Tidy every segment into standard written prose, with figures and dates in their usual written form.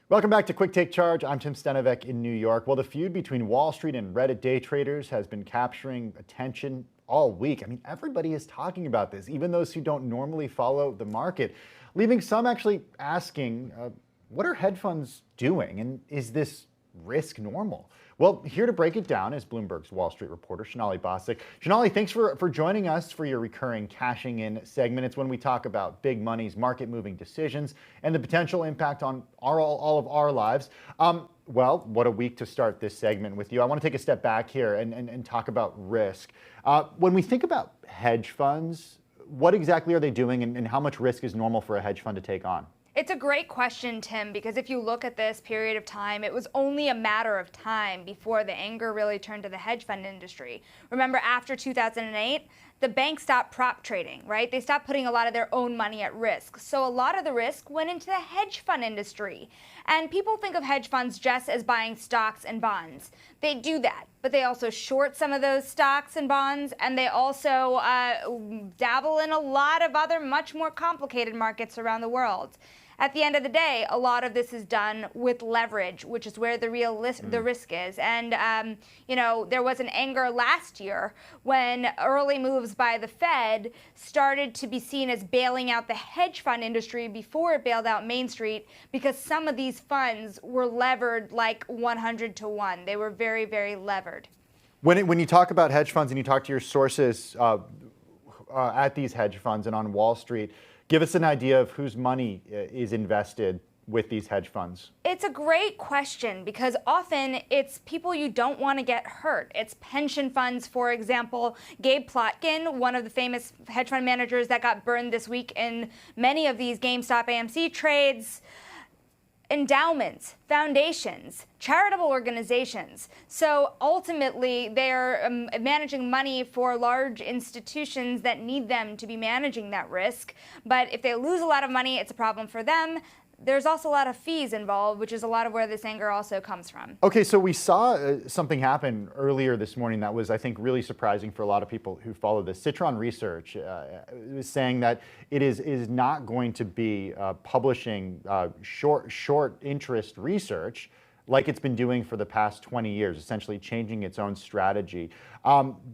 Welcome back to Quick Take Charge. I'm Tim Stenovec in New York. Well, the feud between Wall Street and Reddit day traders has been capturing attention all week. I mean, everybody is talking about this, even those who don't normally follow the market, leaving some actually asking, what are hedge funds doing? And is this risk normal? Well, here to break it down is Bloomberg's Wall Street reporter, Sonali Basak. Sonali, thanks for joining us for your recurring cashing in segment. It's when we talk about big money's market-moving decisions and the potential impact on all of our lives. Well, what a week to start this segment with you. I want to take a step back here and talk about risk. When we think about hedge funds, what exactly are they doing and how much risk is normal for a hedge fund to take on? It's a great question, Tim, because if you look at this period of time, it was only a matter of time before the anger really turned to the hedge fund industry. Remember, after 2008, the banks stopped prop trading, right? They stopped putting a lot of their own money at risk. So a lot of the risk went into the hedge fund industry. And people think of hedge funds just as buying stocks and bonds. They do that, but they also short some of those stocks and bonds, and they also dabble in a lot of other much more complicated markets around the world. At the end of the day, a lot of this is done with leverage, which is where the real the risk is. And, there was an anger last year when early moves by the Fed started to be seen as bailing out the hedge fund industry before it bailed out Main Street, because some of these funds were levered like 100 to 1. They were very, very levered. When you talk about hedge funds and you talk to your sources at these hedge funds and on Wall Street, give us an idea of whose money is invested with these hedge funds. It's a great question because often it's people you don't want to get hurt. It's pension funds, for example. Gabe Plotkin, one of the famous hedge fund managers that got burned this week in many of these GameStop AMC trades. Endowments, foundations, charitable organizations. So ultimately, they're managing money for large institutions that need them to be managing that risk. But if they lose a lot of money, it's a problem for them. There's also a lot of fees involved, which is a lot of where this anger also comes from. Okay, so we saw something happen earlier this morning that was, I think, really surprising for a lot of people who follow this. Citron Research was saying that it is not going to be publishing short interest research like it's been doing for the past 20 years, essentially changing its own strategy.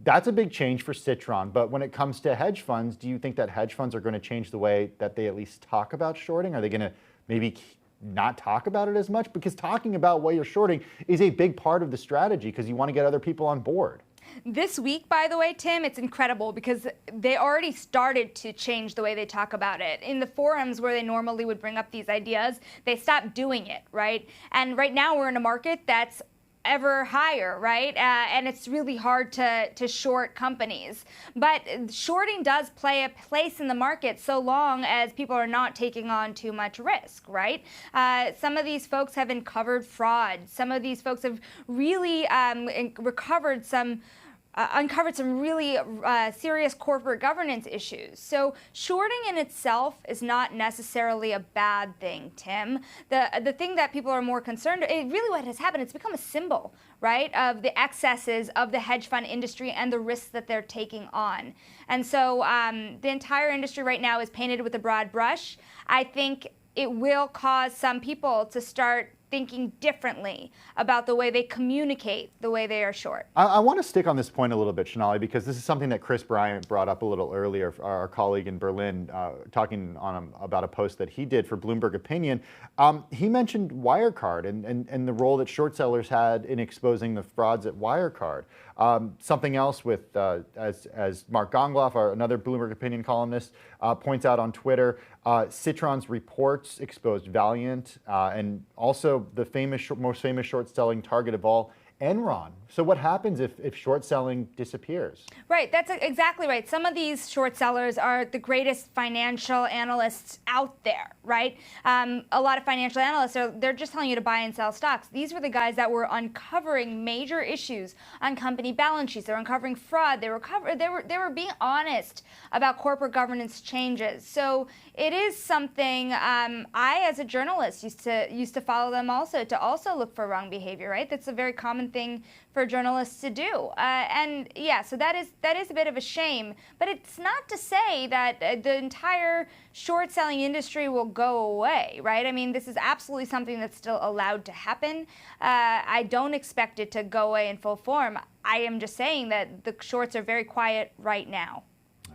That's a big change for Citron, but when it comes to hedge funds, do you think that hedge funds are going to change the way that they at least talk about shorting? Are they going to maybe not talk about it as much? Because talking about what you're shorting is a big part of the strategy because you want to get other people on board. This week, by the way, Tim, it's incredible because they already started to change the way they talk about it. In the forums where they normally would bring up these ideas, they stopped doing it, right? And right now we're in a market that's ever higher, right? And it's really hard to short companies. But shorting does play a place in the market so long as people are not taking on too much risk, right? Some of these folks have uncovered fraud. Some of these folks have really uncovered some really serious corporate governance issues. So shorting in itself is not necessarily a bad thing, Tim. The thing that people are more concerned, really what has happened, it's become a symbol, right, of the excesses of the hedge fund industry and the risks that they're taking on. And so the entire industry right now is painted with a broad brush. I think it will cause some people to start thinking differently about the way they communicate, the way they are short. I want to stick on this point a little bit, Sonali, because this is something that Chris Bryant brought up a little earlier, our colleague in Berlin, talking about a post that he did for Bloomberg Opinion. He mentioned Wirecard and the role that short sellers had in exposing the frauds at Wirecard. Something else with, as Mark Gongloff, another Bloomberg Opinion columnist, points out on Twitter, Citron's reports exposed Valiant and also the most famous short-selling target of all, Enron. So what happens if short selling disappears? Right, that's exactly right. Some of these short sellers are the greatest financial analysts out there, right? A lot of financial analysts, they're just telling you to buy and sell stocks. These were the guys that were uncovering major issues on company balance sheets. They're uncovering fraud. They were being honest about corporate governance changes. So it is something I, as a journalist, used to follow them also, to also look for wrong behavior, right? That's a very common thing for journalists to do. And yeah, so that is a bit of a shame. But it's not to say that the entire short selling industry will go away, right? I mean, this is absolutely something that's still allowed to happen. I don't expect it to go away in full form. I am just saying that the shorts are very quiet right now.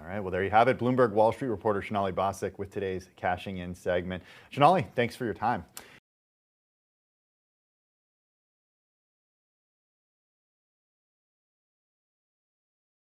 All right, well, there you have it. Bloomberg Wall Street reporter Sonali Basak with today's Cashing In segment. Sonali, thanks for your time.